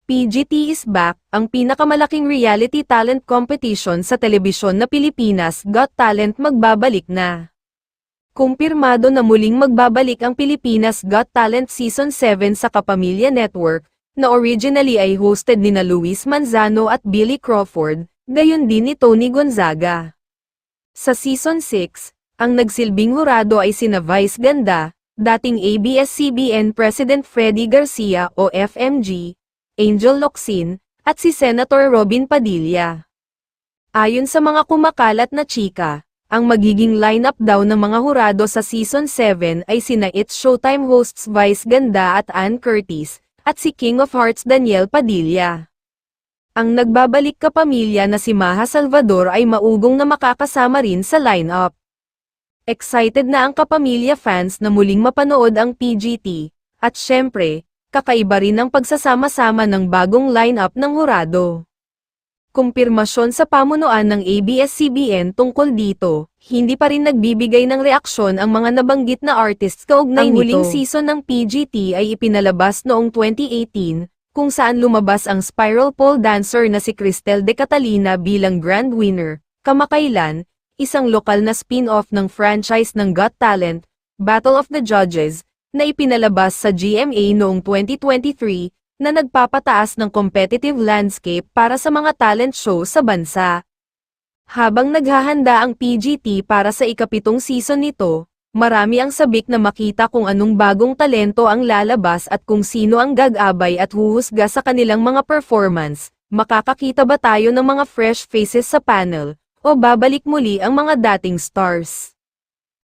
PGT is Back, ang pinakamalaking reality talent competition sa telebisyon na Pilipinas Got Talent magbabalik na. Kumpirmado na muling magbabalik ang Pilipinas Got Talent Season 7 sa Kapamilya Network, na originally ay hosted nina Luis Manzano at Billy Crawford, gayon din ni Tony Gonzaga. Sa Season 6, ang nagsilbing hurado ay sina Vice Ganda, dating ABS-CBN President Freddy Garcia o FMG, Angel Locsin, at si Senator Robin Padilla. Ayon sa mga kumakalat na chika, ang magiging lineup daw ng mga hurado sa Season 7 ay sina It's Showtime hosts Vice Ganda at Ann Curtis, at si King of Hearts Daniel Padilla. Ang nagbabalik kapamilya na si Maha Salvador ay maugong na makakasama rin sa lineup. Excited na ang kapamilya fans na muling mapanood ang PGT, at syempre, kakaiba rin ang pagsasama-sama ng bagong lineup ng hurado. Kumpirmasyon sa pamunuan ng ABS-CBN tungkol dito, hindi pa rin nagbibigay ng reaksyon ang mga nabanggit na artists kaugnay nito. Ang huling season ng PGT ay ipinalabas noong 2018, kung saan lumabas ang spiral pole dancer na si Cristel De Catalina bilang grand winner. Kamakailan, isang lokal na spin-off ng franchise ng Got Talent, Battle of the Judges, na ipinalabas sa GMA noong 2023, na nagpapataas ng competitive landscape para sa mga talent show sa bansa. Habang naghahanda ang PGT para sa ikapitong season nito, marami ang sabik na makita kung anong bagong talento ang lalabas at kung sino ang gagabay at huhusga sa kanilang mga performance. Makakakita ba tayo ng mga fresh faces sa panel, o babalik muli ang mga dating stars?